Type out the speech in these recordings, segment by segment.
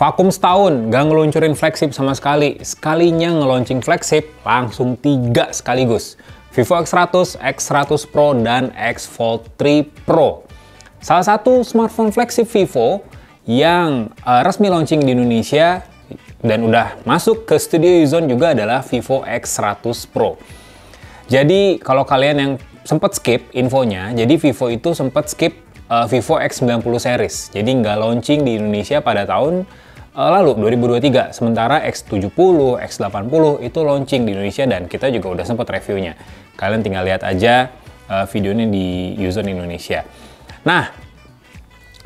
Vakum setahun, gak ngeluncurin flagship sama sekali. Sekalinya ngeluncing flagship, langsung 3 sekaligus. Vivo X100, X100 Pro, dan X Fold 3 Pro. Salah satu smartphone flagship Vivo yang resmi launching di Indonesia dan udah masuk ke studio Uzon juga adalah Vivo X100 Pro. Jadi kalau kalian yang sempat skip infonya, jadi Vivo itu sempat skip Vivo X90 series. Jadi nggak launching di Indonesia pada tahun lalu 2023. Sementara X70, X80 itu launching di Indonesia dan kita juga udah sempat reviewnya. Kalian tinggal lihat aja videonya di Uzon Indonesia. Nah,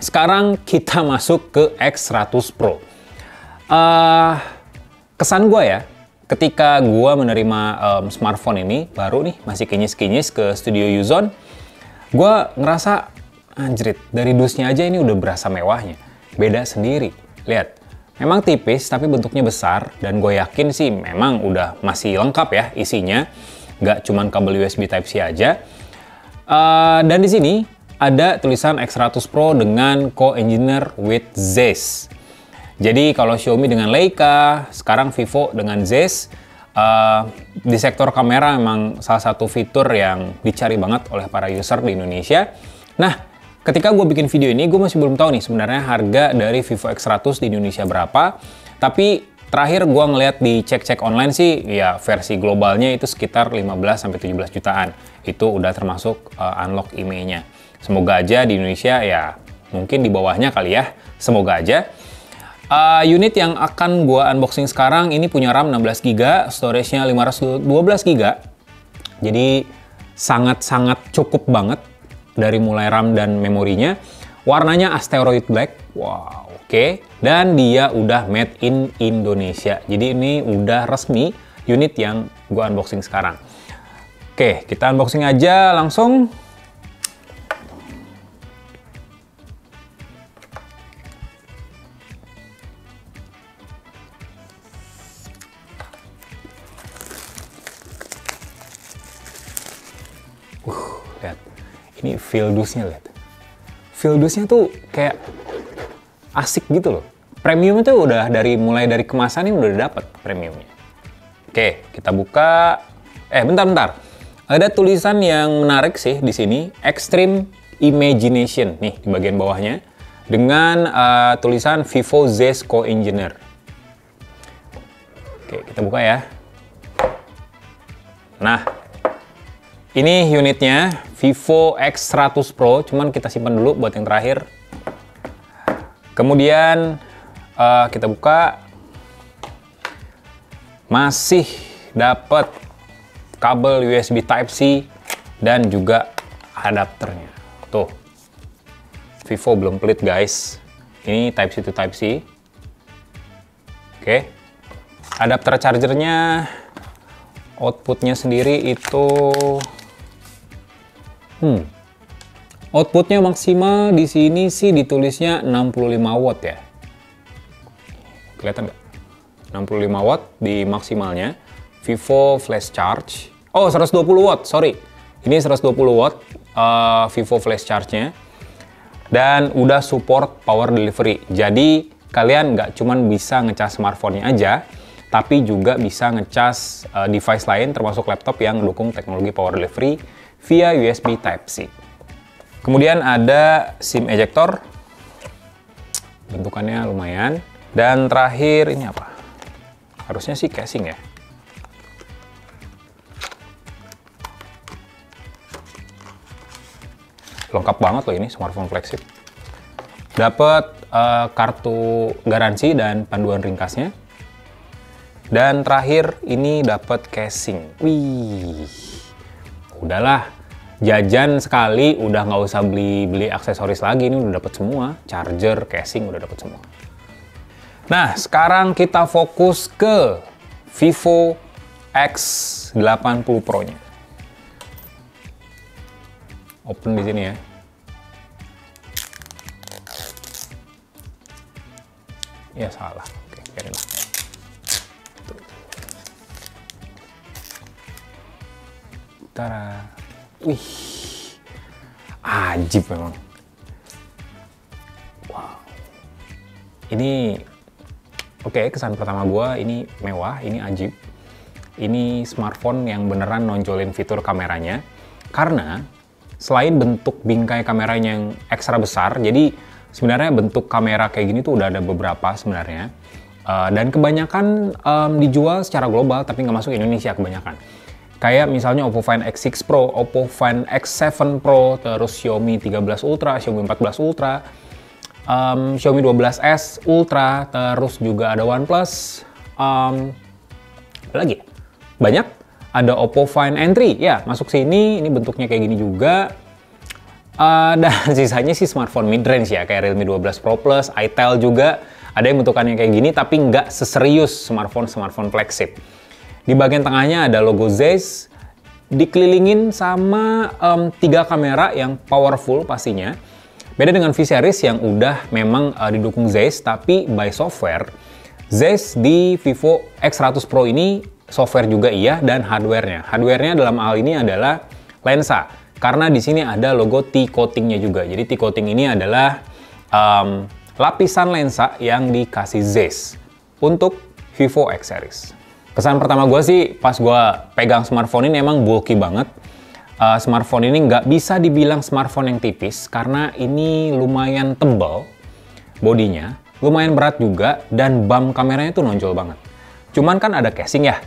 sekarang kita masuk ke X100 Pro. Kesan gue ya, ketika gue menerima smartphone ini, baru nih, masih kinyis-kinyis ke studio Uzon, gue ngerasa, anjrit, dari dusnya aja ini udah berasa mewahnya. Beda sendiri, lihat. Memang tipis, tapi bentuknya besar, dan gue yakin sih memang udah masih lengkap ya isinya. Nggak cuman kabel USB Type-C aja. Dan di sini ada tulisan X100 Pro dengan co-engineer with Zeiss. Jadi kalau Xiaomi dengan Leica, sekarang Vivo dengan Zeiss. Di sektor kamera memang salah satu fitur yang dicari banget oleh para user di Indonesia. Nah, ketika gue bikin video ini, gue masih belum tahu nih sebenarnya harga dari Vivo X100 di Indonesia berapa. Tapi terakhir gue ngeliat di cek-cek online sih, ya versi globalnya itu sekitar 15-17 jutaan. Itu udah termasuk unlock IMEI-nya. Semoga aja di Indonesia ya mungkin di bawahnya kali ya. Semoga aja. Unit yang akan gue unboxing sekarang ini punya RAM 16GB, storage-nya 512GB. Jadi sangat-sangat cukup banget. Dari mulai RAM dan memorinya. Warnanya Asteroid Black. Wow, oke. Dan dia udah made in Indonesia. Jadi ini udah resmi unit yang gue unboxing sekarang. Oke, kita unboxing aja langsung. Lihat. Ini feel dusnya, lihat. Feel dusnya tuh kayak asik gitu loh. Premium itu udah mulai dari kemasan ini udah dapet premiumnya. Oke, kita buka. Bentar. Ada tulisan yang menarik sih di sini, Extreme Imagination nih di bagian bawahnya dengan tulisan Vivo Zeiss Co-Engineer. Oke, kita buka ya. Nah, ini unitnya Vivo X100 Pro, cuman kita simpan dulu buat yang terakhir. Kemudian kita buka, masih dapat kabel USB Type-C dan juga adapternya. Tuh, Vivo belum pelit guys. Ini Type-C to Type-C. Oke, adapter chargernya, outputnya sendiri itu outputnya maksimal di sini sih ditulisnya 65 watt ya. Kelihatan nggak? 65 watt di maksimalnya. Vivo Flash Charge. Oh, 120 watt, sorry. Ini 120 watt Vivo Flash Charge-nya. Dan udah support power delivery. Jadi kalian nggak cuman bisa ngecas smartphone-nya aja, tapi juga bisa ngecas device lain termasuk laptop yang mendukung teknologi power delivery via USB Type-C. Kemudian ada SIM ejector, bentukannya lumayan. Dan terakhir ini apa? Harusnya sih casing ya. Lengkap banget loh ini smartphone flagship. Dapat kartu garansi dan panduan ringkasnya. Dan terakhir ini dapat casing. Wih, udahlah, jajan sekali, udah nggak usah beli aksesoris lagi. Ini udah dapat semua, charger, casing udah dapat semua. Nah, sekarang kita fokus ke Vivo X80 Pro-nya. Open di sini ya. Ya salah. Oke, biarin lah. Tara. Wih, ajib memang. Wow. Ini Oke, kesan pertama gue ini mewah, ini ajib. Ini smartphone yang beneran nonjolin fitur kameranya. Karena selain bentuk bingkai kameranya yang ekstra besar, jadi sebenarnya bentuk kamera kayak gini tuh udah ada beberapa sebenarnya. Dan kebanyakan dijual secara global, tapi nggak masuk Indonesia kebanyakan. Kayak misalnya Oppo Find X6 Pro, Oppo Find X7 Pro, terus Xiaomi 13 Ultra, Xiaomi 14 Ultra, Xiaomi 12S Ultra, terus juga ada OnePlus, apa lagi? Banyak. Ada Oppo Find N3, ya masuk sini, ini bentuknya kayak gini juga. Dan sisanya sih smartphone mid-range ya, kayak Realme 12 Pro Plus, itel juga. Ada yang bentukannya kayak gini, tapi nggak seserius smartphone flagship. Di bagian tengahnya ada logo Zeiss, dikelilingin sama 3 kamera yang powerful pastinya. Beda dengan V-Series yang udah memang didukung Zeiss, tapi by software, Zeiss di Vivo X100 Pro ini software juga iya, dan hardware-nya. Hardware-nya dalam hal ini adalah lensa, karena di sini ada logo T-coating-nya juga. Jadi T-coating ini adalah lapisan lensa yang dikasih Zeiss untuk Vivo X Series. Kesan pertama gue sih, pas gue pegang smartphone ini emang bulky banget. Smartphone ini nggak bisa dibilang smartphone yang tipis, karena ini lumayan tebal bodinya, lumayan berat juga, dan bump kameranya tuh nonjol banget. Cuman kan ada casing ya,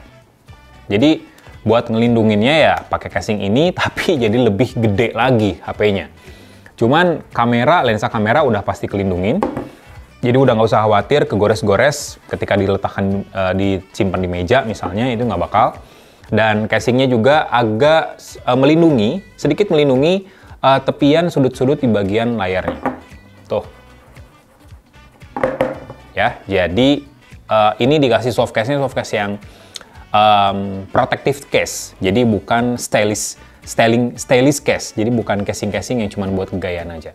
jadi buat ngelindunginnya ya pakai casing ini, tapi jadi lebih gede lagi HP-nya. Cuman lensa kamera udah pasti kelindungin, jadi udah nggak usah khawatir kegores-gores ketika diletakkan, disimpan di meja misalnya, itu nggak bakal. Dan casingnya juga agak sedikit melindungi tepian sudut-sudut di bagian layarnya. Tuh. Ya, jadi ini dikasih soft case-nya, soft case yang protective case. Jadi bukan stylish case. Jadi bukan casing-casing yang cuma buat kegayaan aja.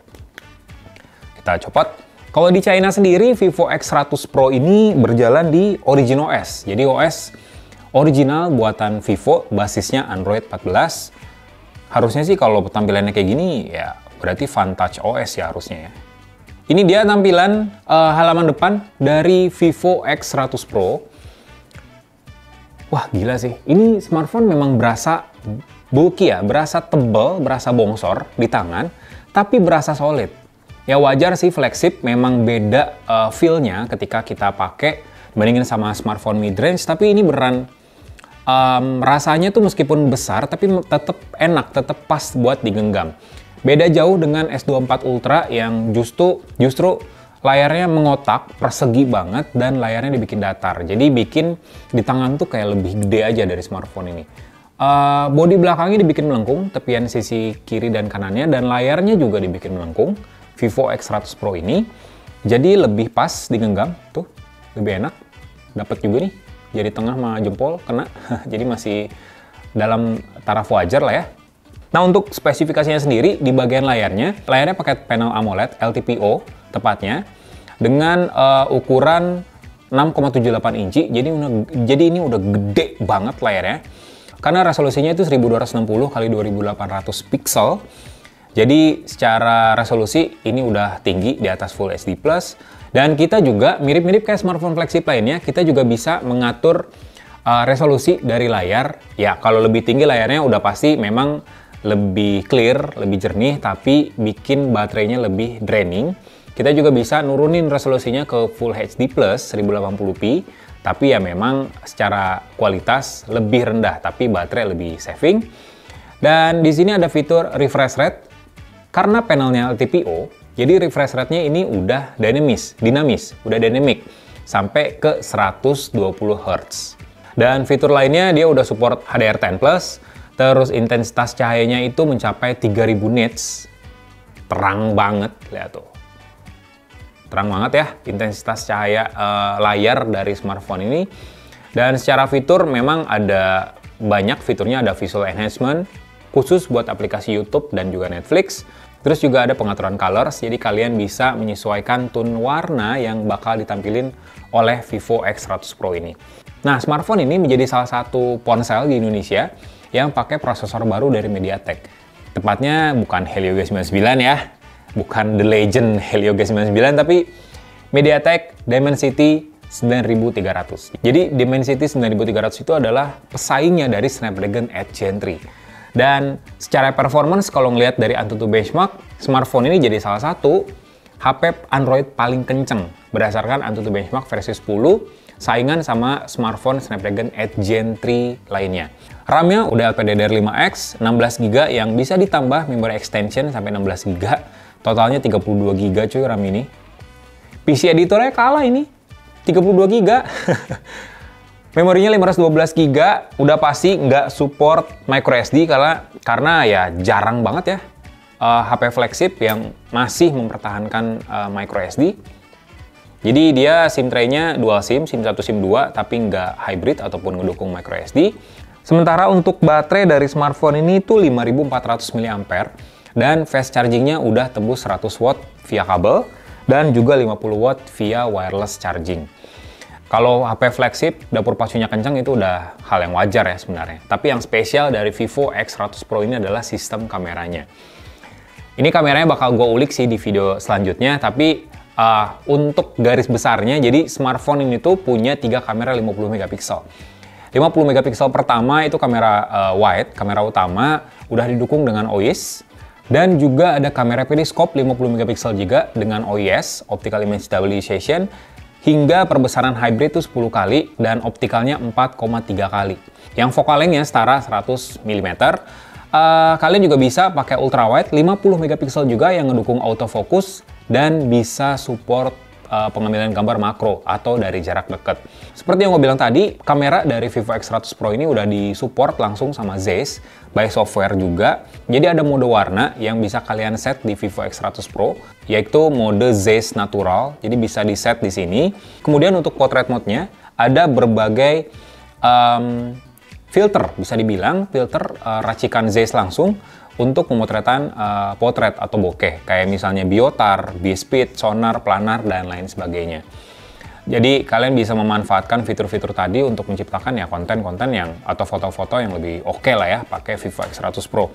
Kita copot. Kalau di China sendiri, Vivo X100 Pro ini berjalan di Origin OS. Jadi OS original buatan Vivo, basisnya Android 14. Harusnya sih kalau tampilannya kayak gini, ya berarti Vantage OS ya harusnya ya. Ini dia tampilan halaman depan dari Vivo X100 Pro. Wah gila sih, ini smartphone memang berasa bulky ya, berasa tebal, berasa bongsor di tangan, tapi berasa solid. Ya wajar sih, flagship memang beda feel-nya ketika kita pakai bandingin sama smartphone mid-range, tapi ini beneran rasanya tuh meskipun besar, tapi tetap enak, tetap pas buat digenggam. Beda jauh dengan S24 Ultra yang justru layarnya mengotak, persegi banget, dan layarnya dibikin datar. Jadi bikin di tangan tuh kayak lebih gede aja dari smartphone ini. Bodi belakangnya dibikin melengkung, tepian sisi kiri dan kanannya, dan layarnya juga dibikin melengkung. Vivo X100 Pro ini jadi lebih pas digenggam, tuh lebih enak. Dapat juga nih, jari tengah sama jempol kena, jadi masih dalam taraf wajar lah ya. Nah untuk spesifikasinya sendiri, di bagian layarnya pakai panel AMOLED LTPO tepatnya, dengan ukuran 6,78 inci, jadi ini udah gede banget layarnya, karena resolusinya itu 1260 x 2800 pixel. Jadi secara resolusi ini udah tinggi, di atas Full HD+. Dan kita juga mirip-mirip kayak smartphone flagship lainnya, kita juga bisa mengatur resolusi dari layar. Ya kalau lebih tinggi layarnya udah pasti memang lebih clear, lebih jernih, tapi bikin baterainya lebih draining. Kita juga bisa nurunin resolusinya ke Full HD+, 1080p, tapi ya memang secara kualitas lebih rendah, tapi baterai lebih saving. Dan di sini ada fitur refresh rate. Karena panelnya LTPO, jadi refresh rate-nya ini udah dinamis, udah dynamic, sampai ke 120 Hz. Dan fitur lainnya dia udah support HDR10+, terus intensitas cahayanya itu mencapai 3000 nits. Terang banget, lihat tuh. Terang banget ya, intensitas cahaya layar dari smartphone ini. Dan secara fitur memang ada banyak fiturnya, ada visual enhancement, khusus buat aplikasi YouTube dan juga Netflix. Terus juga ada pengaturan colors, jadi kalian bisa menyesuaikan tone warna yang bakal ditampilin oleh Vivo X100 Pro ini. Nah, smartphone ini menjadi salah satu ponsel di Indonesia yang pakai prosesor baru dari MediaTek. Tepatnya bukan Helio G99 ya, bukan The Legend Helio G99, tapi MediaTek Dimensity 9300. Jadi Dimensity 9300 itu adalah pesaingnya dari Snapdragon 8 Gen 3. Dan secara performance kalau ngelihat dari AnTuTu benchmark, smartphone ini jadi salah satu HP Android paling kenceng berdasarkan AnTuTu benchmark versi 10, saingan sama smartphone Snapdragon 8 Gen 3 lainnya. RAM-nya udah LPDDR5X, 16GB yang bisa ditambah memory extension sampai 16GB. Totalnya 32GB cuy RAM ini. PC editornya kalah ini, 32GB. Memorinya 512GB, udah pasti nggak support microSD karena ya jarang banget ya HP flagship yang masih mempertahankan microSD. Jadi dia SIM tray-nya dual SIM 1 SIM 2, tapi nggak hybrid ataupun ngedukung microSD. Sementara untuk baterai dari smartphone ini tuh 5400 mAh dan fast charging-nya udah tembus 100 watt via kabel dan juga 50 watt via wireless charging. Kalau HP flagship, dapur pacunya kencang itu udah hal yang wajar ya sebenarnya. Tapi yang spesial dari Vivo X100 Pro ini adalah sistem kameranya. Ini kameranya bakal gue ulik sih di video selanjutnya, tapi untuk garis besarnya, jadi smartphone ini tuh punya 3 kamera 50 megapiksel. 50 megapiksel pertama itu kamera wide, kamera utama, udah didukung dengan OIS. Dan juga ada kamera periskop 50 megapiksel juga dengan OIS, Optical Image Stabilization, hingga perbesaran hybrid itu 10 kali dan optikalnya 4,3 kali. Yang focal length-nya setara 100 mm. Kalian juga bisa pakai ultrawide 50 megapiksel juga yang ngedukung autofocus dan bisa support pengambilan gambar makro atau dari jarak dekat. Seperti yang gue bilang tadi, kamera dari Vivo X100 Pro ini udah disupport langsung sama Zeiss by software juga. Jadi ada mode warna yang bisa kalian set di Vivo X100 Pro, yaitu mode Zeiss Natural. Jadi bisa di set di sini. Kemudian untuk portrait mode-nya ada berbagai filter, bisa dibilang filter racikan Zeiss langsung untuk pemotretan potret atau bokeh, kayak misalnya biotar, B-speed, sonar, planar, dan lain sebagainya. Jadi kalian bisa memanfaatkan fitur-fitur tadi untuk menciptakan ya konten-konten yang atau foto-foto yang lebih oke lah ya pakai Vivo X100 Pro.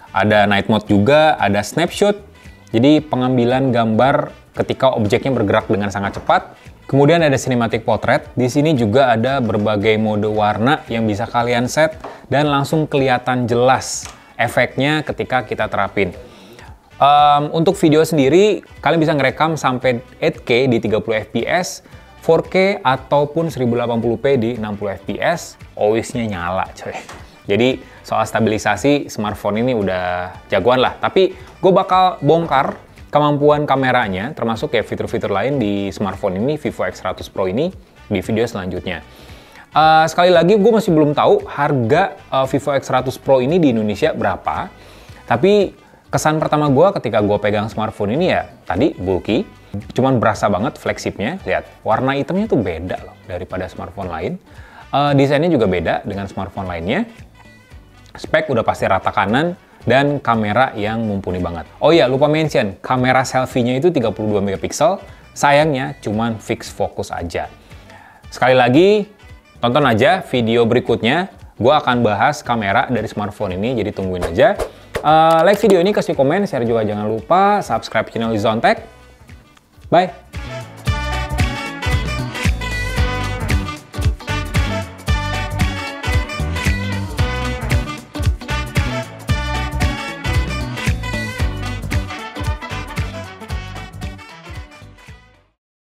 Ada night mode juga, ada snapshot, jadi pengambilan gambar ketika objeknya bergerak dengan sangat cepat. Kemudian ada cinematic portrait. Di sini juga ada berbagai mode warna yang bisa kalian set dan langsung kelihatan jelas efeknya ketika kita terapin. Untuk video sendiri, kalian bisa ngerekam sampai 8K di 30 fps, 4K ataupun 1080p di 60 fps, OIS-nya nyala coy. Jadi soal stabilisasi smartphone ini udah jagoan lah. Tapi gue bakal bongkar kemampuan kameranya, termasuk kayak fitur-fitur lain di smartphone ini, Vivo X100 Pro ini, di video selanjutnya. Sekali lagi, gue masih belum tahu harga Vivo X100 Pro ini di Indonesia berapa. Tapi kesan pertama gue ketika gue pegang smartphone ini ya, tadi bulky, cuman berasa banget flagshipnya. Lihat, warna hitamnya tuh beda loh daripada smartphone lain. Desainnya juga beda dengan smartphone lainnya. Spek udah pasti rata kanan, dan kamera yang mumpuni banget. Oh iya, lupa mention, kamera selfie-nya itu 32 megapiksel, sayangnya cuman fix fokus aja. Sekali lagi, tonton aja video berikutnya, gue akan bahas kamera dari smartphone ini, jadi tungguin aja. Like video ini, kasih komen, share juga jangan lupa, subscribe channel Lizon Tech. Bye!